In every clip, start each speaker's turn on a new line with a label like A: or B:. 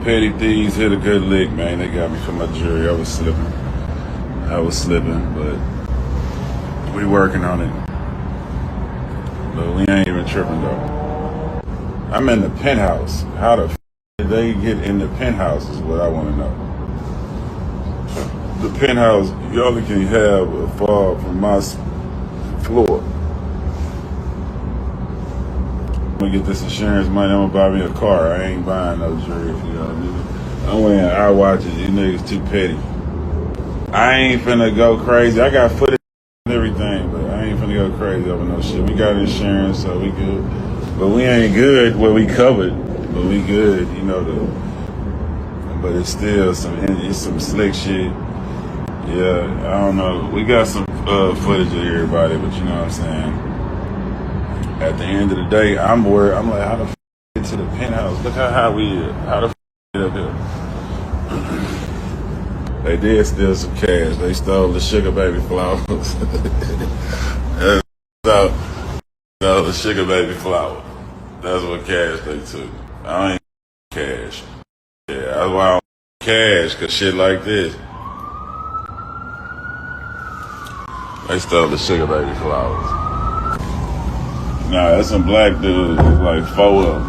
A: petty thieves hit a good lick, man. They got me for my jury. I was slipping, but we working on it. But we ain't even tripping though. I'm in the penthouse. How the f did they get in the penthouse is what I want to know. The penthouse, you only can have a fall from my floor. I'm gonna get this insurance money. I'm gonna buy me a car. I ain't buying no jury for y'all niggas. I'm wearing eye watches. You niggas too petty. I ain't finna go crazy. I got footage and everything, but I ain't finna go crazy over no shit. We got insurance, so we good. But we ain't good. Well, we covered, but we good. You know but it's still some slick shit. Yeah, I don't know. We got some footage of everybody, but you know what I'm saying. At the end of the day, I'm worried. I'm like, how the f get to the penthouse? Look how high we is. How the f get up here? They did steal some cash. They stole the sugar baby flowers. So the sugar baby flower. That's what cash they took. I ain't cash. Yeah, that's why I don't cash, cause shit like this. They stole the sugar baby flowers. Nah, that's some black dudes. It's like 4 of them.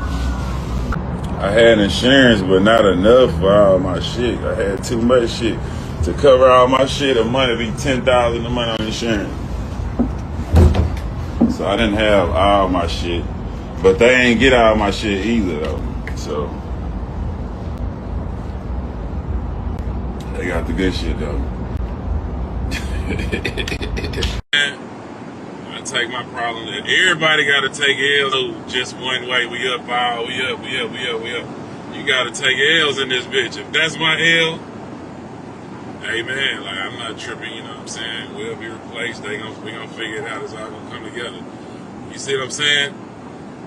A: I had insurance, but not enough for all my shit. I had too much shit to cover all my shit. A month would be $10,000 a month on insurance. So I didn't have all my shit, but they ain't get all my shit either though. So they got the good shit though. I take my problem. Everybody got to take L's just one way. We up. You got to take L's in this bitch. If that's my L, hey man, like I'm not tripping. You know what I'm saying? We'll be replaced. We gonna figure it out. It's all gonna come together. You see what I'm saying?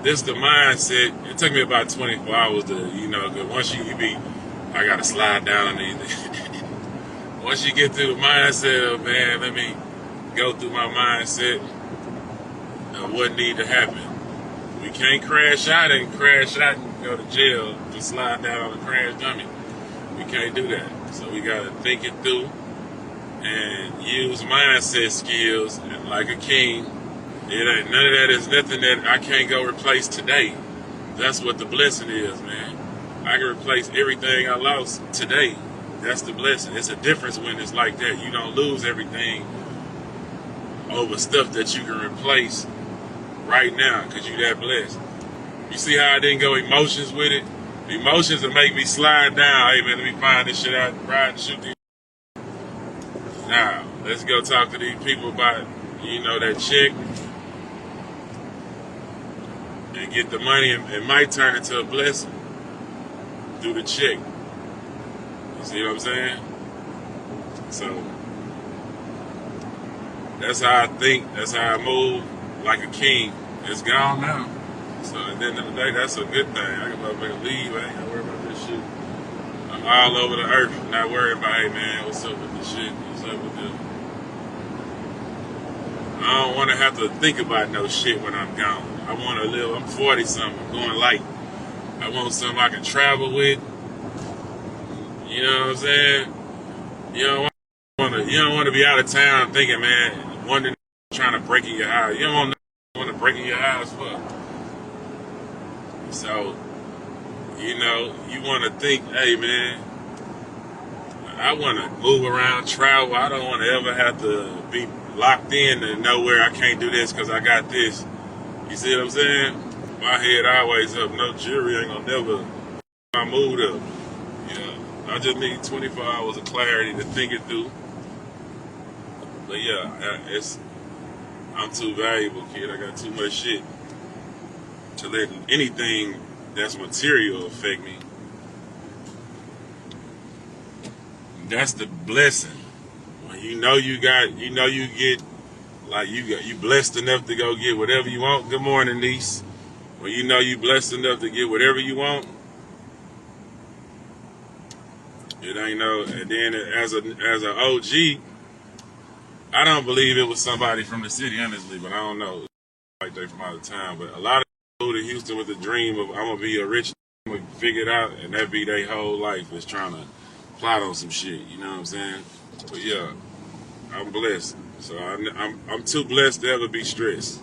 A: This is the mindset. It took me about 24 hours to, cause once you be, I gotta slide down on these. Once you get through the mindset of, man, let me go through my mindset of what need to happen. We can't crash out and go to jail to slide down on a crash dummy. We can't do that. So we gotta think it through and use mindset skills, and like a king. None of that is nothing that I can't go replace today. That's what the blessing is, man. I can replace everything I lost today. That's the blessing. It's a difference when it's like that. You don't lose everything over stuff that you can replace right now because you that blessed. You see how I didn't go emotions with it? Emotions will make me slide down. Hey man, let me find this shit out, ride and shoot these. Now, let's go talk to these people about, that check and get the money. It might turn into a blessing through the check. You see what I'm saying? So that's how I think. That's how I move, like a king. It's gone now. So at the end of the day, that's a good thing. I can motherfucker leave. I ain't gotta worry about this shit. I'm all over the earth, not worried about, hey man, what's up with this shit? What's up with this? I don't want to have to think about no shit when I'm gone. I want to live. I'm 40 something. I'm going light. I want something I can travel with. You know what I'm saying? You don't want to be out of town thinking, man, wondering, trying to break in your house. You don't want to break in your house for. So, you want to think, hey man, I want to move around, travel. I don't want to ever have to be locked in to nowhere. I can't do this because I got this. You see what I'm saying? My head always up. No jury ain't gonna never. My mood up. I just need 24 hours of clarity to think it through. But yeah, I'm too valuable, kid. I got too much shit to let anything that's material affect me. That's the blessing. When you blessed enough to go get whatever you want. Good morning, niece. When you blessed enough to get whatever you want, it ain't no. And then as an OG, I don't believe it was somebody from the city, honestly, but I don't know. Like they from out of town, but a lot of people moved to Houston with the dream of I'm gonna be a rich would figure it out, and that be their whole life is trying to plot on some shit. You know what I'm saying? But yeah, I'm blessed. So I'm too blessed to ever be stressed.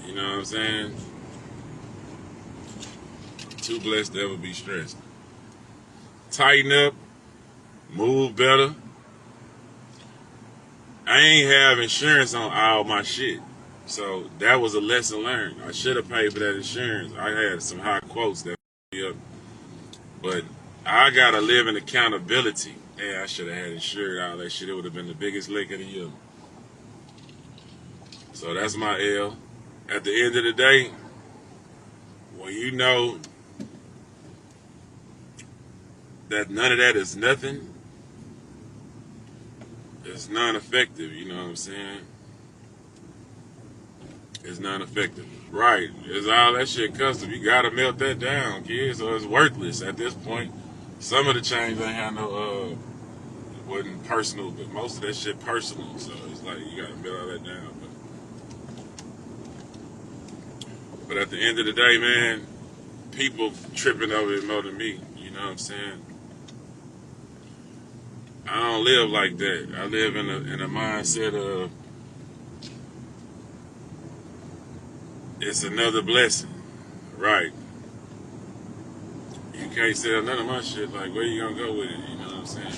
A: You know what I'm saying? Too blessed to ever be stressed. Tighten up, move better. I ain't have insurance on all my shit. So that was a lesson learned. I should have paid for that insurance. I had some high quotes that me up. But I gotta live in accountability. Yeah, I should have had insured all that shit. It would have been the biggest lick of the year. So that's my L. At the end of the day, when you know that none of that is nothing, it's non-effective, you know what I'm saying? It's non-effective. Right. It's all that shit custom. You gotta melt that down, kids, or it's worthless at this point. Some of the change ain't had no, it wasn't personal, but most of that shit personal. So it's like you gotta melt all that down. But at the end of the day, man, people tripping over it more than me. You know what I'm saying? I don't live like that. I live in a mindset of it's another blessing. Right. You can't sell none of my shit. Like, where you gonna go with it? You know what I'm saying?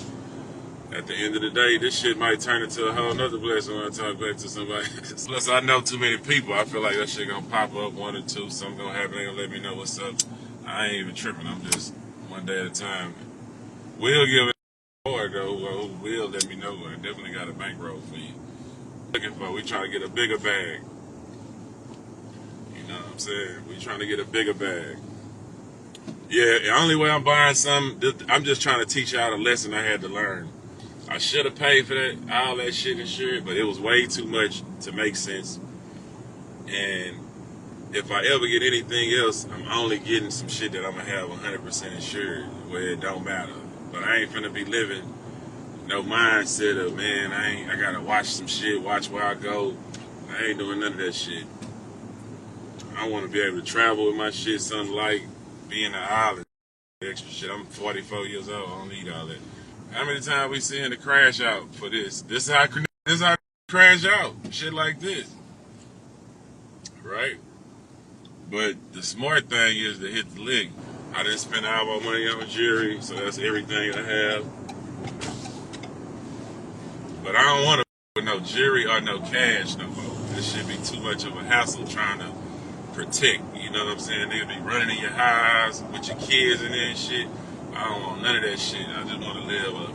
A: At the end of the day, this shit might turn into a whole nother blessing when I talk back to somebody. Plus, I know too many people. I feel like that shit gonna pop up one or two. Something gonna happen. They gonna let me know what's up. I ain't even tripping. I'm just one day at a time. We'll give it more though. Who will let me know? I definitely got a bankroll for you. Looking for. We trying to get a bigger bag. You know what I'm saying? We trying to get a bigger bag. Yeah, the only way I'm buying something, I'm just trying to teach y'all a lesson I had to learn. I should have paid for that, all that shit insured, but it was way too much to make sense. And if I ever get anything else, I'm only getting some shit that I'm gonna have 100% insured, where it don't matter. But I ain't finna be living no mindset of, man, I gotta watch some shit, watch where I go. I ain't doing none of that shit. I want to be able to travel with my shit, something like be in the island, extra shit. I'm 44 years old. I don't need all that. How many times we seeing the crash out for this? This is how I crash out. Shit like this, right? But the smart thing is to hit the lick. I didn't spend all my money on jewelry, so that's everything I have. But I don't want to with no jewelry or no cash no more. This should be too much of a hassle trying to protect. You know what I'm saying? They'll be running in your house with your kids in there and shit. I don't want none of that shit. I just want to live a